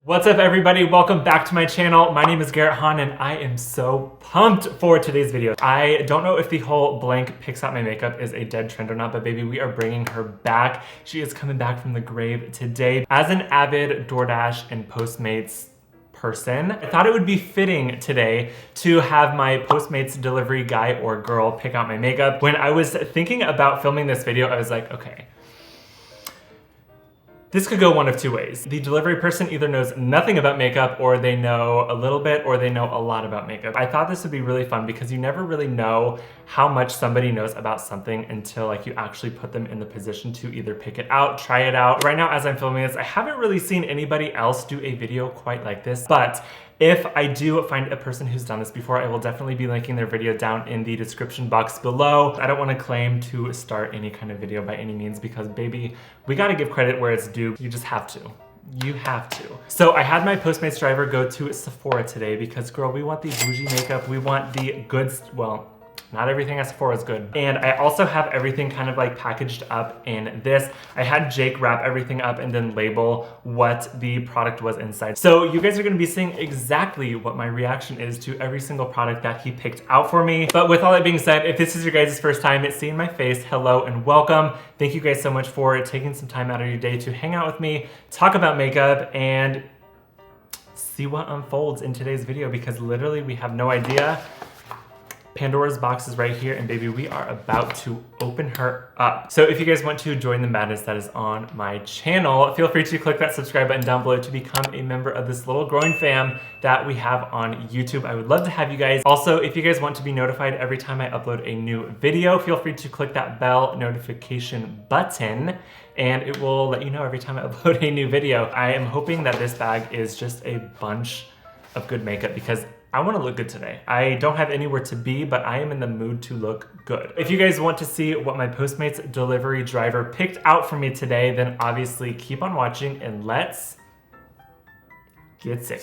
What's up everybody? Welcome back to my channel. My name is Garrett Hahn and I am so pumped for today's video. I don't know if the whole blank picks out my makeup is a dead trend or not, but baby, we are bringing her back. She is coming back from the grave today. As an avid DoorDash and Postmates person, I thought it would be fitting today to have my Postmates delivery guy or girl pick out my makeup. When I was thinking about filming this video, I was like, okay, this could go one of two ways. The delivery person either knows nothing about makeup or they know a little bit or they know a lot about makeup. I thought this would be really fun because you never really know how much somebody knows about something until like you actually put them in the position to either pick it out, try it out. Right now, as I'm filming this, I haven't really seen anybody else do a video quite like this, but if I do find a person who's done this before, I will definitely be linking their video down in the description box below. I don't want to claim to start any kind of video by any means because baby, we got to give credit where it's due. You just have to. You have to. So I had my Postmates driver go to Sephora today because girl, we want the bougie makeup. We want the good, well, not everything at Sephora is good. And I also have everything kind of like packaged up in this. I had Jake wrap everything up and then label what the product was inside. So you guys are gonna be seeing exactly what my reaction is to every single product that he picked out for me. But with all that being said, if this is your guys' first time seeing my face, hello and welcome. Thank you guys so much for taking some time out of your day to hang out with me, talk about makeup, and see what unfolds in today's video because literally we have no idea. Pandora's box is right here, and baby, we are about to open her up. So if you guys want to join the madness that is on my channel, feel free to click that subscribe button down below to become a member of this little growing fam that we have on YouTube. I would love to have you guys. Also, if you guys want to be notified every time I upload a new video, feel free to click that bell notification button and it will let you know every time I upload a new video. I am hoping that this bag is just a bunch of good makeup because I want to look good today. I don't have anywhere to be, but I am in the mood to look good. If you guys want to see what my Postmates delivery driver picked out for me today, then obviously keep on watching and let's get sick.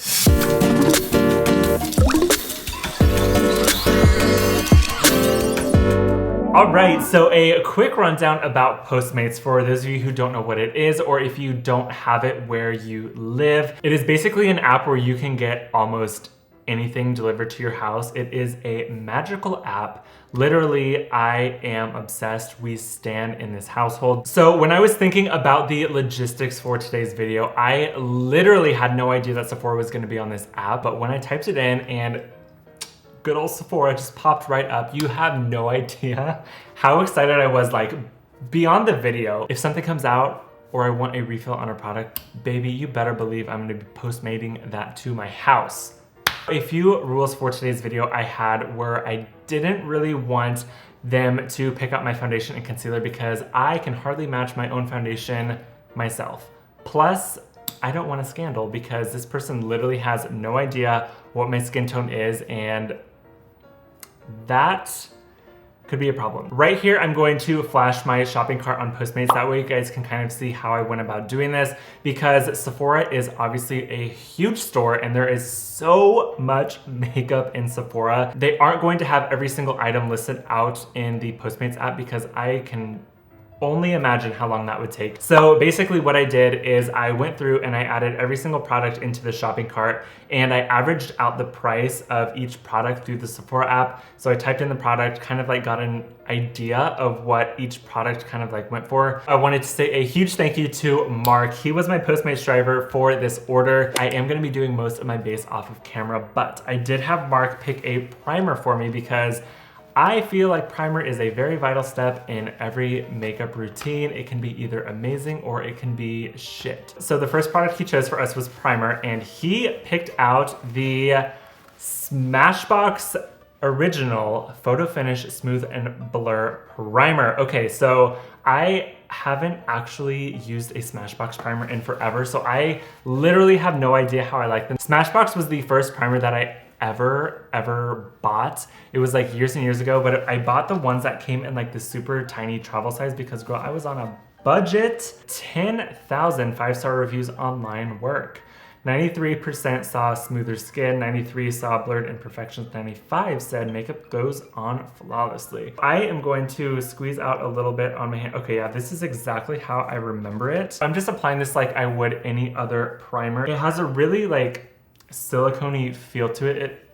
All right, so a quick rundown about Postmates for those of you who don't know what it is or if you don't have it where you live. It is basically an app where you can get almost anything delivered to your house. It is a magical app. Literally, I am obsessed. We stand in this household. So when I was thinking about the logistics for today's video, I literally had no idea that Sephora was gonna be on this app, but when I typed it in and good old Sephora just popped right up, you have no idea how excited I was, like beyond the video. If something comes out or I want a refill on a product, baby, you better believe I'm gonna be postmating that to my house. A few rules for today's video I had were I didn't really want them to pick out my foundation and concealer because I can hardly match my own foundation myself. Plus, I don't want a scandal because this person literally has no idea what my skin tone is and that could be a problem. Right here, I'm going to flash my shopping cart on Postmates. That way you guys can kind of see how I went about doing this because Sephora is obviously a huge store and there is so much makeup in Sephora. They aren't going to have every single item listed out in the Postmates app because I can only imagine how long that would take. So basically what I did is I went through and I added every single product into the shopping cart and I averaged out the price of each product through the Sephora app. So I typed in the product, kind of like got an idea of what each product kind of like went for. I wanted to say a huge thank you to Marc. He was my Postmates driver for this order. I am gonna be doing most of my base off of camera, but I did have Marc pick a primer for me because I feel like primer is a very vital step in every makeup routine. It can be either amazing or it can be shit. So the first product he chose for us was primer and he picked out the Smashbox Original Photo Finish Smooth and Blur Primer. Okay, so I haven't actually used a Smashbox primer in forever, so I literally have no idea how I like them. Smashbox was the first primer that I ever bought. It was like years and years ago, but I bought the ones that came in like the super tiny travel size because girl, I was on a budget. 10,000 5-star reviews online work. 93% saw smoother skin, 93 saw blurred imperfections, 95 said makeup goes on flawlessly. I am going to squeeze out a little bit on my hand. Okay, yeah, this is exactly how I remember it. I'm just applying this like I would any other primer. It has a really like silicone-y feel to it. It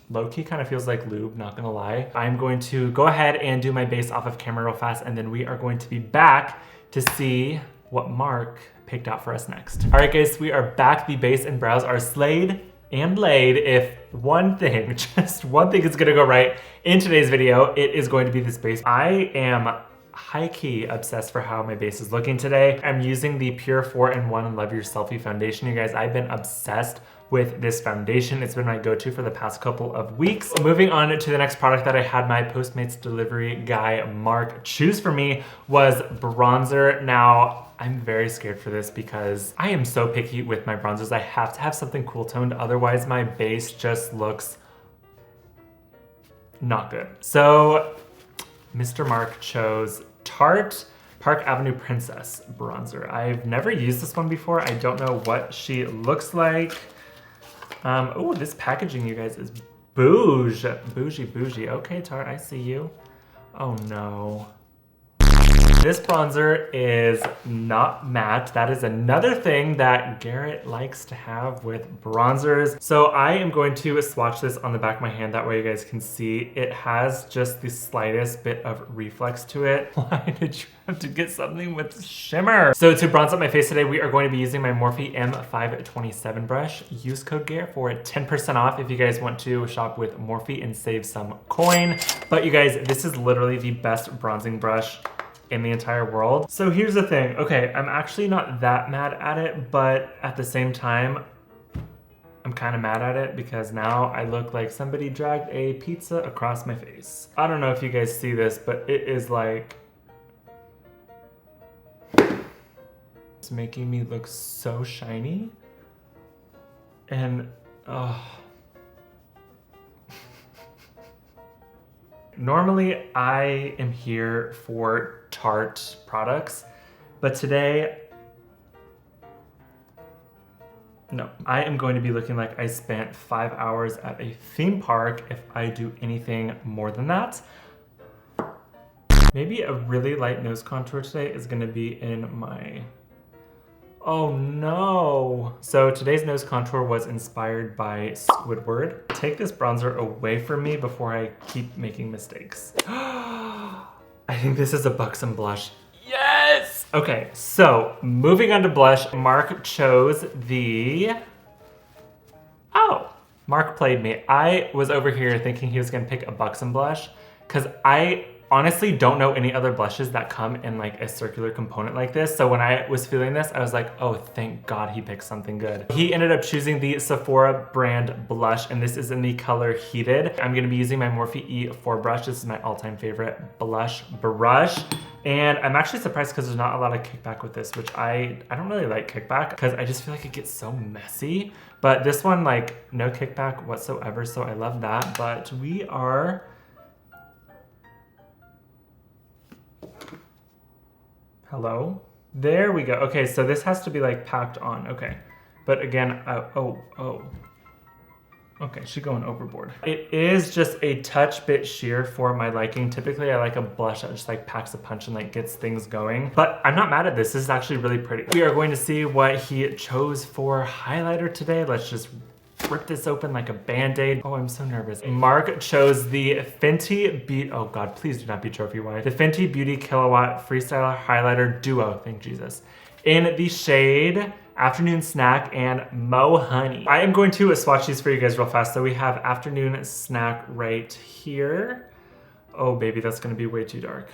low-key kind of feels like lube, not gonna lie. I'm going to go ahead and do my base off of camera real fast, and then we are going to be back to see what Marc picked out for us next. All right, guys, we are back. The base and brows are slayed and laid. If one thing, just one thing is gonna go right in today's video, it is going to be this base. I am high-key obsessed for how my base is looking today. I'm using the Pure 4-in-1 Love Your Selfie foundation. You guys, I've been obsessed with this foundation. It's been my go-to for the past couple of weeks. Moving on to the next product that I had my Postmates delivery guy, Marc, choose for me was bronzer. Now, I'm very scared for this because I am so picky with my bronzers. I have to have something cool toned, otherwise my base just looks not good. So, Mr. Marc chose Tarte Park Avenue Princess bronzer. I've never used this one before. I don't know what she looks like. Oh, this packaging, you guys, is bougie. Bougie. Okay, Tarte, I see you. Oh no. This bronzer is not matte. That is another thing that Garrett likes to have with bronzers. So I am going to swatch this on the back of my hand. That way you guys can see it has just the slightest bit of reflex to it. Why did you have to get something with shimmer? So to bronze up my face today, we are going to be using my Morphe M527 brush. Use code Garrett for 10% off if you guys want to shop with Morphe and save some coin. But you guys, this is literally the best bronzing brush in the entire world. So here's the thing. Okay, I'm actually not that mad at it, but at the same time, I'm kind of mad at it because now I look like somebody dragged a pizza across my face. I don't know if you guys see this, but it is like, it's making me look so shiny. And, normally I am here for Tarte products, but today, no. I am going to be looking like I spent 5 hours at a theme park if I do anything more than that. Maybe a really light nose contour today is gonna be in my, oh no. So today's nose contour was inspired by Squidward. Take this bronzer away from me before I keep making mistakes. I think this is a buxom blush. Yes! Okay, so moving on to blush, Marc chose the, oh, Marc played me. I was over here thinking he was gonna pick a buxom blush because I honestly don't know any other blushes that come in like a circular component like this. So when I was feeling this, I was like, oh, thank God he picked something good. He ended up choosing the Sephora brand blush, and this is in the color Heated. I'm gonna be using my Morphe E4 brush. This is my all-time favorite blush brush. And I'm actually surprised because there's not a lot of kickback with this, which I don't really like kickback because I just feel like it gets so messy. But this one, like, no kickback whatsoever, so I love that. But we are, hello? There we go. Okay, so this has to be like packed on. Okay. But again, okay, she's going overboard. It is just a touch bit sheer for my liking. Typically, I like a blush that just like packs a punch and like gets things going. But I'm not mad at this. This is actually really pretty. We are going to see what he chose for highlighter today. Let's just rip this open like a Band-Aid. Oh, I'm so nervous. Marc chose the Fenty Beauty, oh God, please do not be trophy wife. The Fenty Beauty Kilowatt Freestyle Highlighter Duo, thank Jesus, in the shade Afternoon Snack and Mo Honey. I am going to swatch these for you guys real fast. So we have Afternoon Snack right here. Oh baby, that's gonna be way too dark.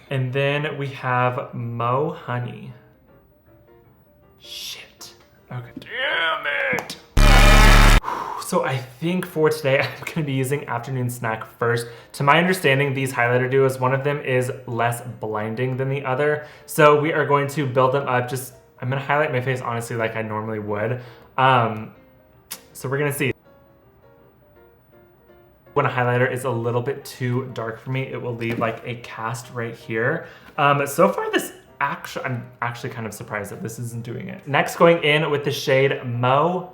And then we have Mo Honey. Shit. Okay. Damn it. So I think for today, I'm gonna be using Afternoon Snack first. To my understanding, these highlighter duos, one of them is less blinding than the other. So we are going to build them up. I'm gonna highlight my face honestly like I normally would. So we're gonna see. When a highlighter is a little bit too dark for me, it will leave like a cast right here. So far this I'm actually kind of surprised that this isn't doing it. Next, going in with the shade Mo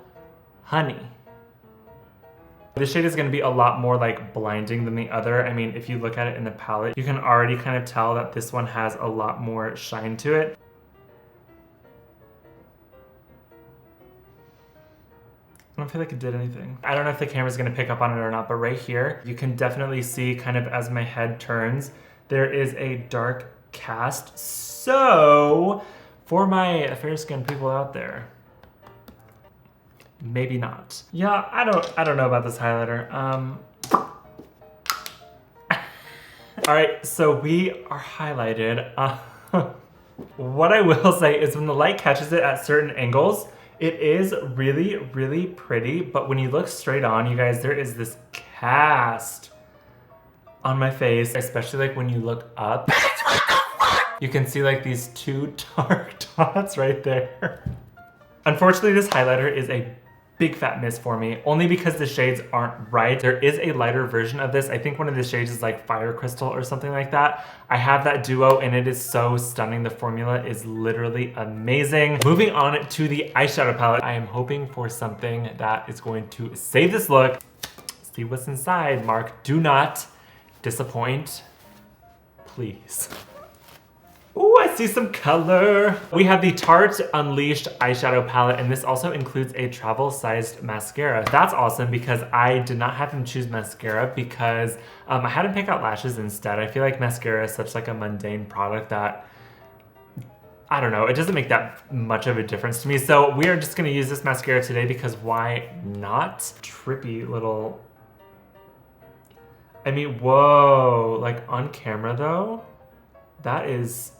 Honey. This shade is gonna be a lot more like blinding than the other. I mean, if you look at it in the palette, you can already kind of tell that this one has a lot more shine to it. I don't feel like it did anything. I don't know if the camera's gonna pick up on it or not, but right here, you can definitely see kind of as my head turns, there is a dark cast. So for my fair skinned people out there, maybe not. Yeah, I don't know about this highlighter. All right, so we are highlighted. What I will say is when the light catches it at certain angles, it is really, really pretty, but when you look straight on, you guys, there is this cast on my face, especially like when you look up. You can see like these two dark dots right there. Unfortunately, this highlighter is a big fat miss for me, only because the shades aren't right. There is a lighter version of this. I think one of the shades is like Fire Crystal or something like that. I have that duo and it is so stunning. The formula is literally amazing. Moving on to the eyeshadow palette. I am hoping for something that is going to save this look. See what's inside, Marc. Do not disappoint, please. Ooh, I see some color. We have the Tarte Unleashed eyeshadow palette, and this also includes a travel-sized mascara. That's awesome because I did not have him choose mascara because I had him pick out lashes instead. I feel like mascara is such like a mundane product that, I don't know, it doesn't make that much of a difference to me. So we are just gonna use this mascara today because why not? Trippy little, I mean, whoa, like on camera though, that is,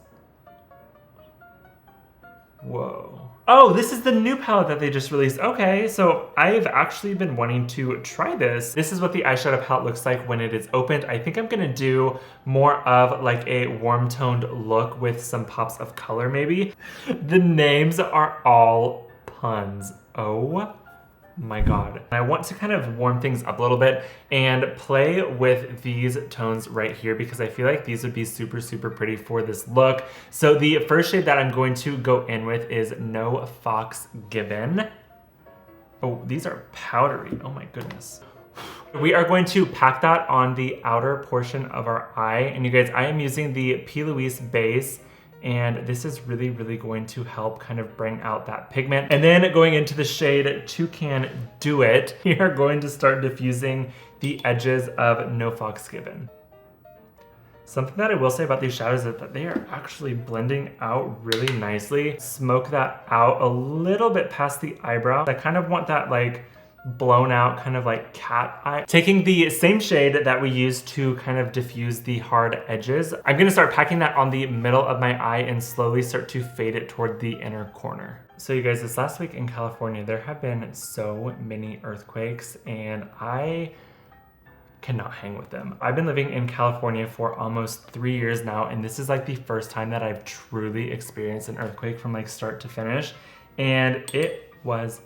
whoa. Oh, this is the new palette that they just released. Okay, so I've actually been wanting to try this. This is what the eyeshadow palette looks like when it is opened. I think I'm gonna do more of like a warm toned look with some pops of color maybe. The names are all puns. Oh my God. I want to kind of warm things up a little bit and play with these tones right here because I feel like these would be super, super pretty for this look. So the first shade that I'm going to go in with is No Fox Given. Oh, these are powdery. Oh my goodness. We are going to pack that on the outer portion of our eye. And you guys, I am using the P. Louise base. And this is really, really going to help kind of bring out that pigment. And then going into the shade Toucan Do It, we are going to start diffusing the edges of No Fox Given. Something that I will say about these shadows is that they are actually blending out really nicely. Smoke that out a little bit past the eyebrow. I kind of want that like blown out kind of like cat eye. Taking the same shade that we used to kind of diffuse the hard edges, I'm gonna start packing that on the middle of my eye and slowly start to fade it toward the inner corner. So you guys, this last week in California, there have been so many earthquakes and I cannot hang with them. I've been living in California for almost 3 years now, and this is like the first time that I've truly experienced an earthquake from like start to finish, and it was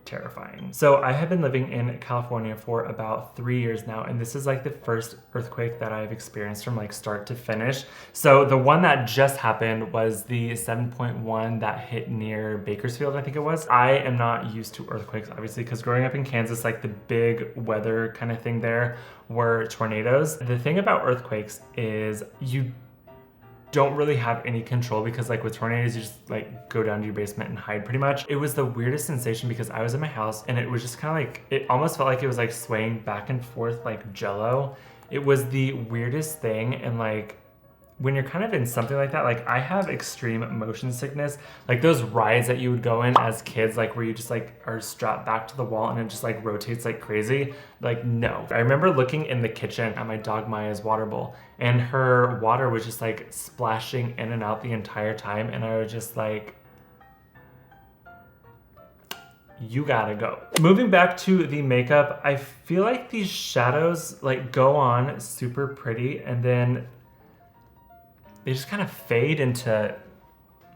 terrifying. So I have been living in California for about 3 years now, and this is like the first earthquake that I've experienced from like start to finish. So the one that just happened was the 7.1 that hit near Bakersfield, I think it was. I am not used to earthquakes, obviously, because growing up in Kansas, like the big weather kind of thing there were tornadoes. The thing about earthquakes is you don't really have any control because like with tornadoes, you just like go down to your basement and hide pretty much. It was the weirdest sensation because I was in my house and it was just kind of like, it almost felt like it was like swaying back and forth like jello. It was the weirdest thing. And like, when you're kind of in something like that, like I have extreme motion sickness, like those rides that you would go in as kids, like where you just like are strapped back to the wall and it just like rotates like crazy. Like, no. I remember looking in the kitchen at my dog Maya's water bowl and her water was just like splashing in and out the entire time. And I was just like, you gotta go. Moving back to the makeup, I feel like these shadows like go on super pretty and then they just kind of fade into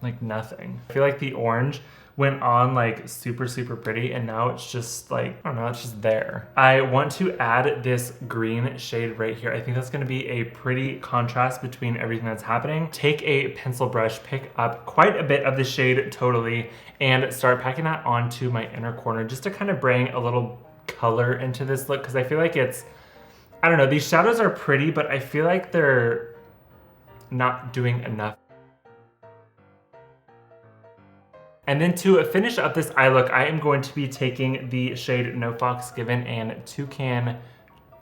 like nothing. I feel like the orange went on like super, super pretty, and now it's just like, I don't know, it's just there. I want to add this green shade right here. I think that's gonna be a pretty contrast between everything that's happening. Take a pencil brush, pick up quite a bit of the shade Totally, and start packing that onto my inner corner just to kind of bring a little color into this look, because I feel like it's, I don't know, these shadows are pretty, but I feel like they're not doing enough. And then to finish up this eye look, I am going to be taking the shade No Fox Given and Toucan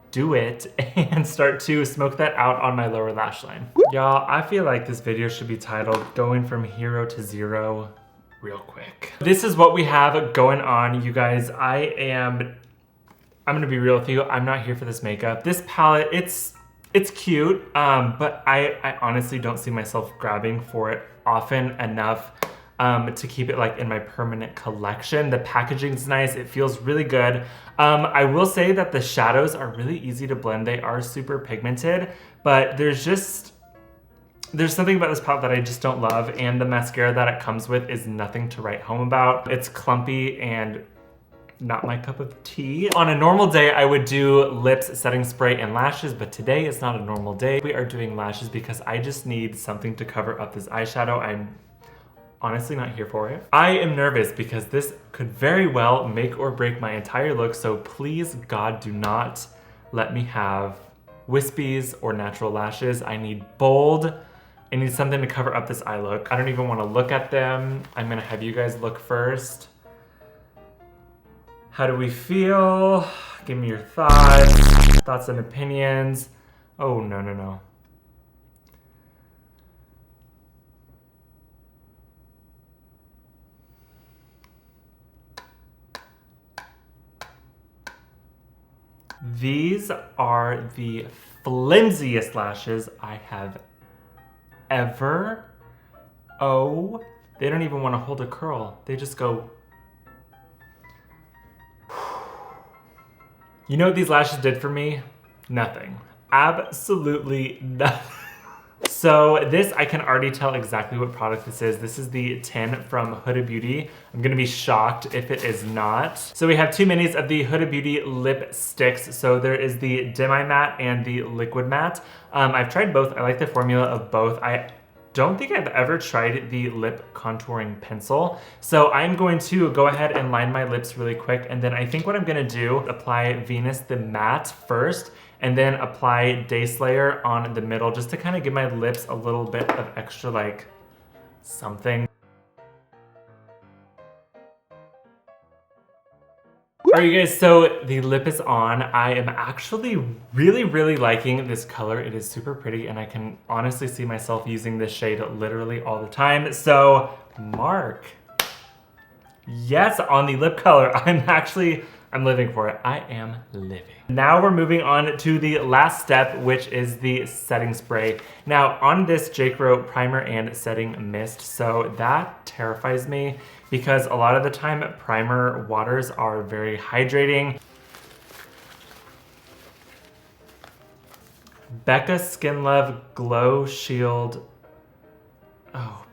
Do It and start to smoke that out on my lower lash line. Y'all, I feel like this video should be titled Going From Hero to Zero Real Quick. This is what we have going on, you guys. I'm gonna be real with you, I'm not here for this makeup. This palette, it's cute, but I honestly don't see myself grabbing for it often enough to keep it like in my permanent collection. The packaging's nice, it feels really good. I will say that the shadows are really easy to blend. They are super pigmented, but there's something about this palette that I just don't love, and the mascara that it comes with is nothing to write home about. It's clumpy and not my cup of tea. On a normal day, I would do lips, setting spray, and lashes, but today is not a normal day. We are doing lashes because I just need something to cover up this eyeshadow. I'm honestly not here for it. I am nervous because this could very well make or break my entire look, so please, God, do not let me have wispies or natural lashes. I need bold. I need something to cover up this eye look. I don't even want to look at them. I'm gonna have you guys look first. How do we feel? Give me your thoughts and opinions. Oh, no, no, no. These are the flimsiest lashes I have ever. Oh, they don't even want to hold a curl. They just go. You know what these lashes did for me? Nothing. Absolutely nothing. So this, I can already tell exactly what product this is. This is the 10 from Huda Beauty. I'm gonna be shocked if it is not. So we have two minis of the Huda Beauty lipsticks. So there is the Demi Matte and the Liquid Matte. I've tried both. I like the formula of both. I don't think I've ever tried the lip contouring pencil. So I'm going to go ahead and line my lips really quick. And then I think what I'm gonna do, apply Venus the Matte first, and then apply Day Slayer on the middle just to kind of give my lips a little bit of extra like something. All right, you guys, so the lip is on. I am actually really, really liking this color. It is super pretty, and I can honestly see myself using this shade literally all the time. So, Marc, yes, on the lip color, I'm living for it. I am living. Now we're moving on to the last step, which is the setting spray. Now on this J. Crew primer and setting mist, so that terrifies me because a lot of the time primer waters are very hydrating. Becca Skin Love Glow Shield. Oh,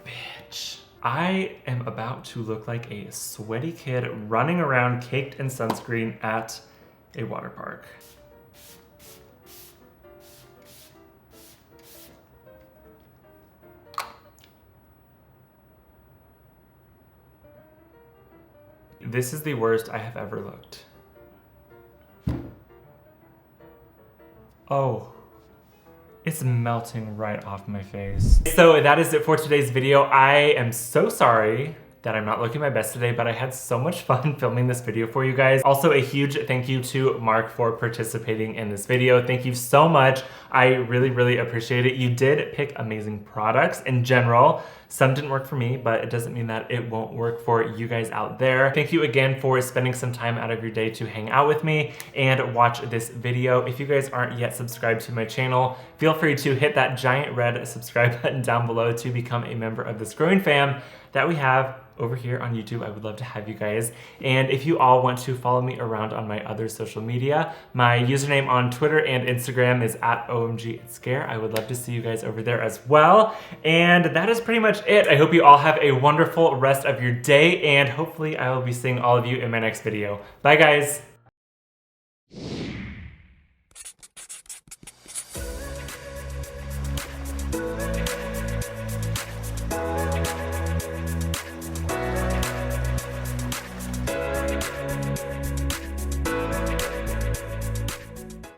bitch. I am about to look like a sweaty kid running around caked in sunscreen at a water park. This is the worst I have ever looked. Oh. It's melting right off my face. So that is it for today's video. I am so sorry that I'm not looking my best today, but I had so much fun filming this video for you guys. Also, a huge thank you to Marc for participating in this video. Thank you so much. I really, really appreciate it. You did pick amazing products in general. Some didn't work for me, but it doesn't mean that it won't work for you guys out there. Thank you again for spending some time out of your day to hang out with me and watch this video. If you guys aren't yet subscribed to my channel, feel free to hit that giant red subscribe button down below to become a member of this growing fam that we have over here on YouTube. I would love to have you guys. And if you all want to follow me around on my other social media, my username on Twitter and Instagram is @OMGIt'sScare. I would love to see you guys over there as well. And that is pretty much it. I hope you all have a wonderful rest of your day, and hopefully I will be seeing all of you in my next video. Bye guys.